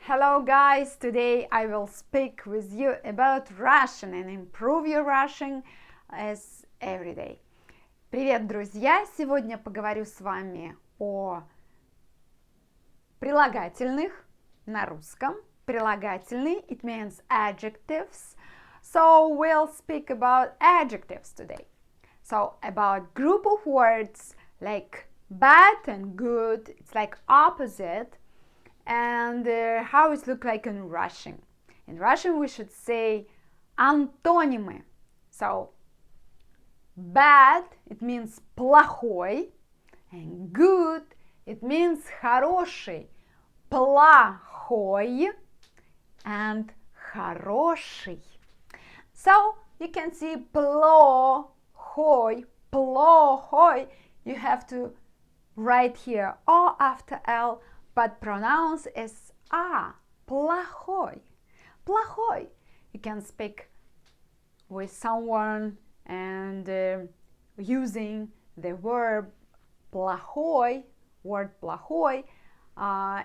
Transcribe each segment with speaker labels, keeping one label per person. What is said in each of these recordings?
Speaker 1: Hello guys, today I will speak with you about Russian and improve your Russian as every day. Привет, друзья! Сегодня поговорю с вами о прилагательных на русском. Прилагательные, it means adjectives. So we'll speak about adjectives today. So about group of words like bad and good, it's like opposite. And how it look like in Russian. In Russian we should say антонимы. So bad, it means плохой, and good, it means хороший. Плохой and хороший. So you can see плохой, плохой. You have to write here O after L, but pronounce as A. Плохой. Плохой. You can speak with someone and using the verb плохой, word плохой,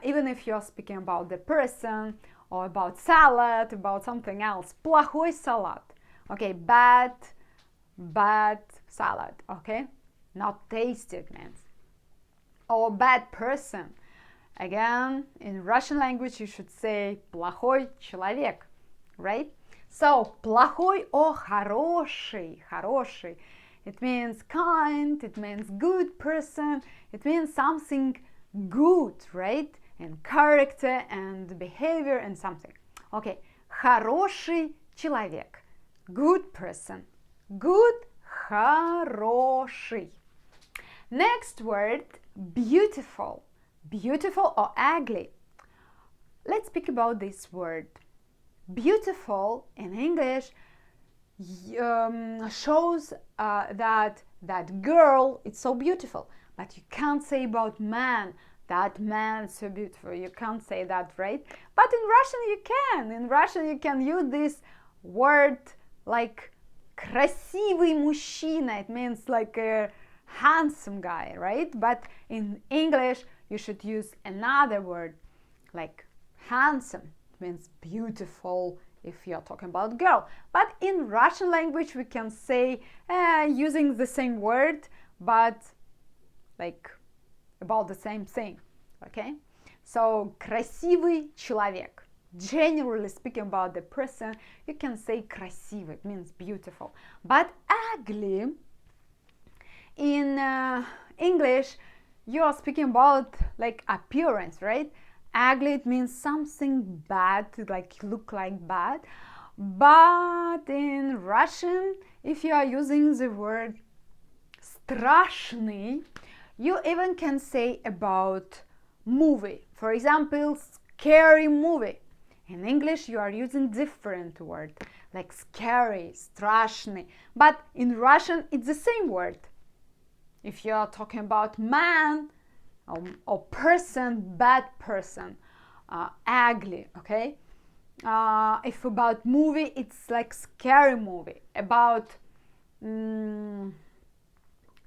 Speaker 1: even if you're speaking about the person or about salad, about something else. Плохой салат. Okay, bad salad. Okay, not tasty it means. Or bad person. Again, in Russian language you should say плохой человек, right? So, плохой or хороший, хороший. It means kind, it means good person, it means something good, right? And character and behavior and something. Okay, хороший человек, good person, good, хороший. Next word, beautiful. Beautiful or ugly. Let's speak about this word. Beautiful in English shows that girl is so beautiful, but you can't say about man that man is so beautiful. You can't say that, right? But in Russian you can. In Russian you can use this word like красивый мужчина. It means like a handsome guy, right? But in English you should use another word like handsome. It means beautiful if you're talking about girl. But in Russian language we can say using the same word but like about the same thing. Okay? So красивый человек. Generally speaking about the person, you can say красивый. It means beautiful. But ugly in English you are speaking about like appearance, right? Ugly, it means something bad, like look like bad. But in Russian, if you are using the word страшный, you even can say about movie. For example, scary movie. In English, you are using different word like scary, страшный. But in Russian, it's the same word. If you are talking about man or person, bad person, ugly, okay? If about movie, it's like scary movie. About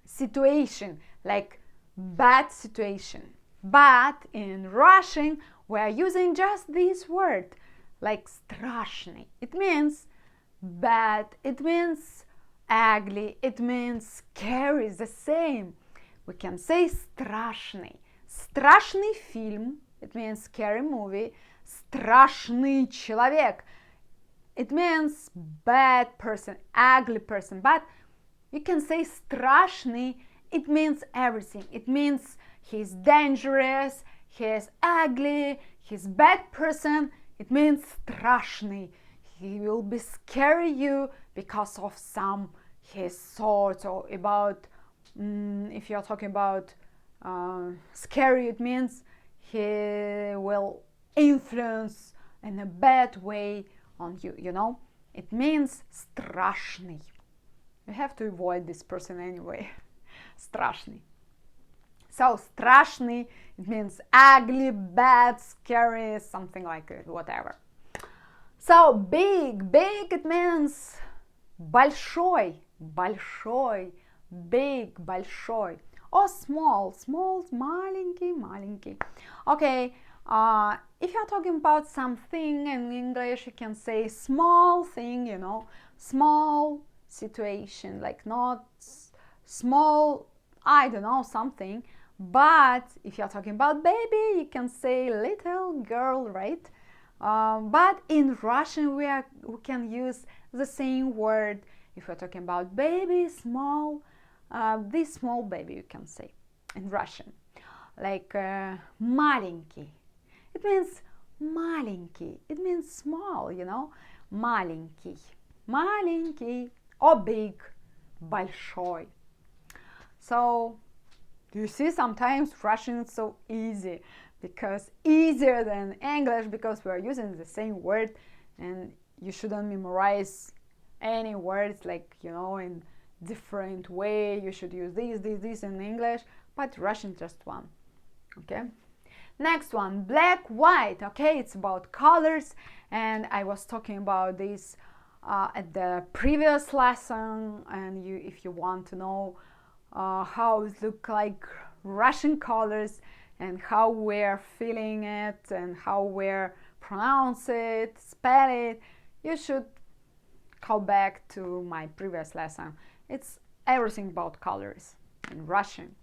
Speaker 1: situation, like bad situation. But in Russian, we are using just this word, like страшный. It means bad, it means ugly, it means scary, the same. We can say страшный. Страшный фильм, it means scary movie. Страшный человек, it means bad person, ugly person. But you can say страшный, it means everything. It means he's dangerous, he's ugly, he's bad person. It means страшный. He will be scary you because of some his thoughts or about if you're talking about scary, it means he will influence in a bad way on you, you know? It means страшный. You have to avoid this person anyway. Страшный. So страшный, it means ugly, bad, scary, something like it, whatever. So big, it means большой, большой, big, большой. Or small, маленький. Okay, If you're talking about something in English, you can say small thing, you know, small situation, like not small, I don't know, something. But if you're talking about baby, you can say little girl, right? But in Russian, we can use the same word. If we're talking about baby, small, this small baby, you can say in Russian, like маленький. It means маленький. It means small, you know, маленький, маленький, or big, большой. So, do you see, sometimes Russian is so easy, because easier than English, because we are using the same word, and you shouldn't memorize any words, like, you know, in different way. You should use this in English, but Russian just one. Okay. Next one, black, white. Okay, it's about colors, and I was talking about this at the previous lesson. And if you want to know how it look like Russian colors and how we're feeling it and how we're pronounce it, spell it, you should call back to my previous lesson. It's everything about colors in Russian.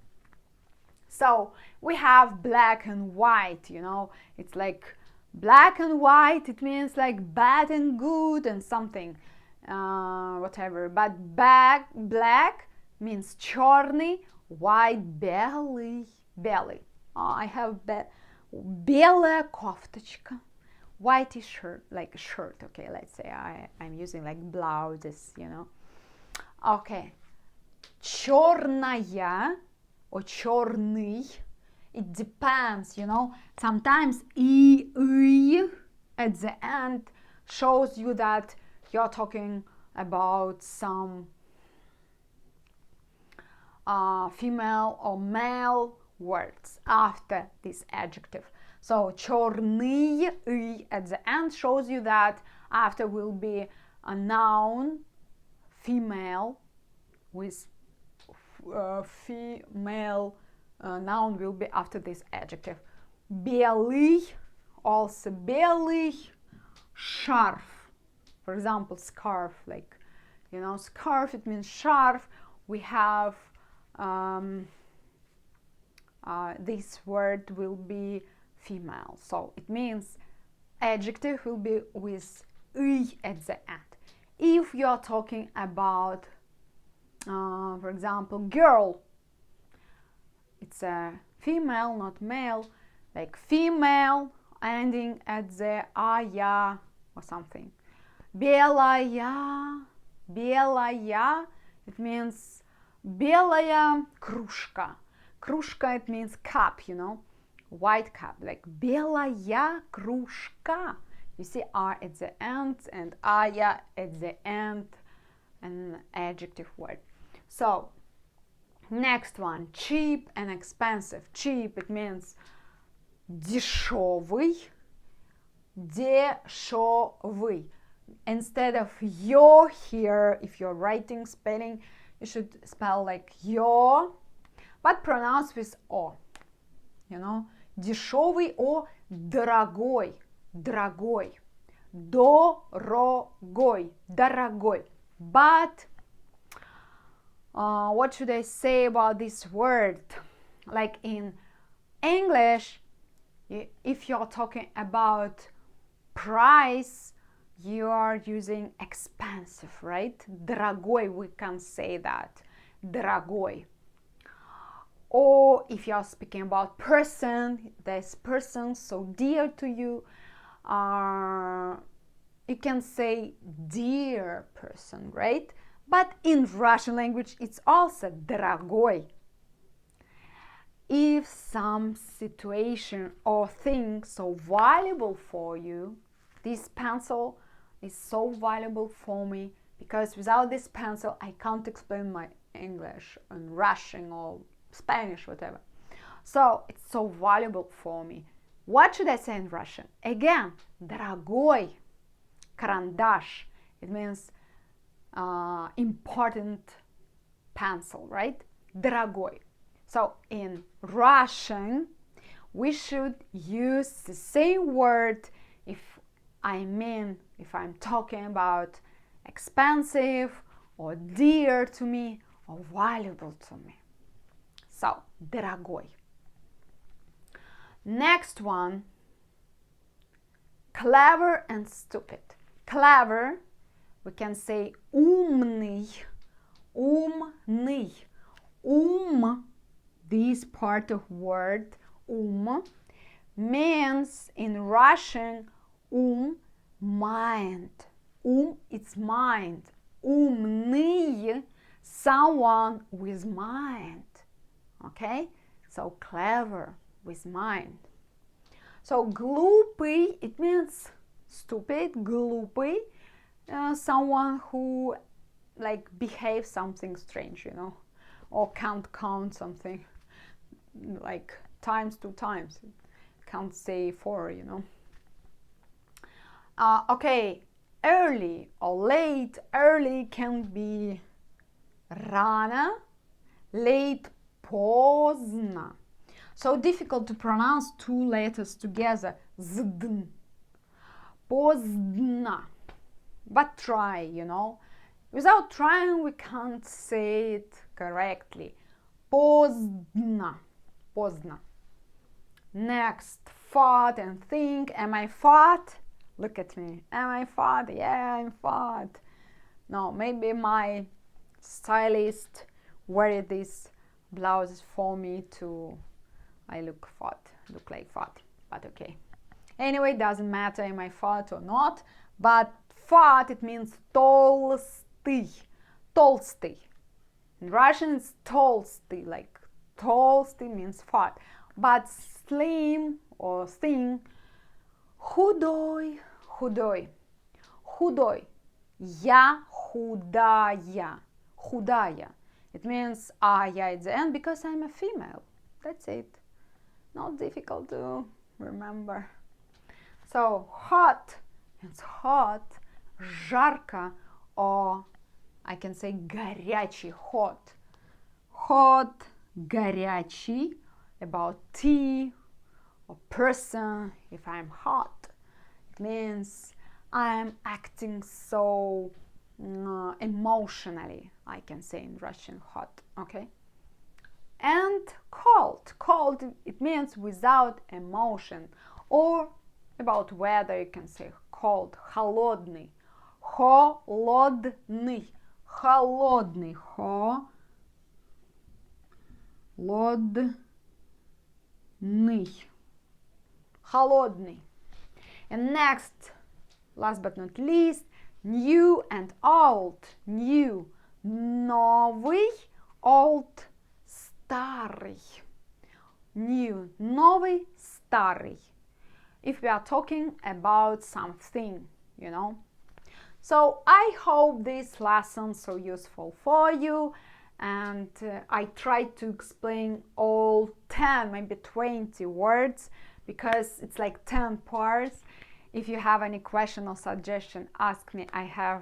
Speaker 1: So we have black and white, you know, it's like black and white, it means like bad and good and something, whatever. But black means черный, white, белый, белый. I have белая кофточка, white shirt, like a shirt, okay, let's say I'm using like blouses, you know. Okay, черная or черный, it depends, you know. Sometimes I at the end shows you that you're talking about some female or male words after this adjective. So черный at the end shows you that after will be a noun, female, with female noun will be after this adjective. Белый, also белый, шарф. For example, scarf, like, you know, scarf, it means scarf. We have this word will be female, so it means adjective will be with I at the end. If you are talking about for example, girl, it's a female, not male, like female ending at the aya or something. Белая, белая, it means белая кружка. Кружка, it means cup, you know, white cup, like белая кружка. You see R at the end and aya at the end, an adjective word. So, next one, cheap and expensive. Cheap, it means дешевый, дешевый. Instead of yo here, if you're writing spelling, you should spell like yo, but pronounce with o. You know, дешевый or дорогой, дорогой, дорогой, дорогой. But what should I say about this word? Like in English, if you're talking about price, you are using expensive, right? Дорогой, we can say that. Дорогой. Or if you are speaking about person, this person so dear to you, you can say dear person, right? But in Russian language, it's also дорогой. If some situation or thing so valuable for you, this pencil is so valuable for me, because without this pencil, I can't explain my English and Russian or Spanish, whatever. So it's so valuable for me. What should I say in Russian? Again, дорогой карандаш. It means important pencil, right? Дорогой. So in Russian, we should use the same word if I'm talking about expensive or dear to me or valuable to me. So, дорогой. Next one, clever and stupid. Clever, we can say умный, умный. This part of word, means in Russian, mind. It's mind. Умный, someone with mind. Okay? So clever, with mind. So gloopy, it means stupid, gloopy, someone who like behaves something strange, you know, or can't count something like times 2 times, can't say 4, you know. Okay, early or late. Early can be rано, late поздно. So difficult to pronounce 2 letters together. Zdn. Поздно. But try, you know. Without trying, we can't say it correctly. Поздно. Поздно. Next, fat and think. Am I fat? Look at me. Am I fat? Yeah, I'm fat. No, maybe my stylist wear these blouses for me to I look like fat, but okay. Anyway, doesn't matter am I fat or not, but fat, it means толстый, толстый. In Russian it's толстый, like толстый means fat, but slim or thin, худой, худой, худой. Я худая, худая. It means я at the end because I'm a female. That's it. Not difficult to remember. So hot, it's hot, жарко, or I can say горячий, hot. Hot, горячий, about tea or person. If I'm hot, it means I'm acting so emotionally, I can say in Russian, hot, okay? And cold. Cold, it means without emotion. Or about weather, you can say cold. Холодный. Холодный. Холодный. Холодный. Холодный. And next, last but not least, new and old. New. Новый. Old. Старый. New. Новый. Старый. If we are talking about something, you know. So I hope this lesson so useful for you, and I tried to explain all 10, maybe 20 words, because it's like 10 parts. If you have any question or suggestion, ask me. I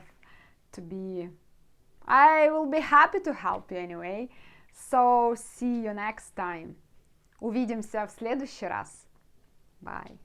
Speaker 1: will be happy to help you anyway. So see you next time. Увидимся в следующий раз. Bye.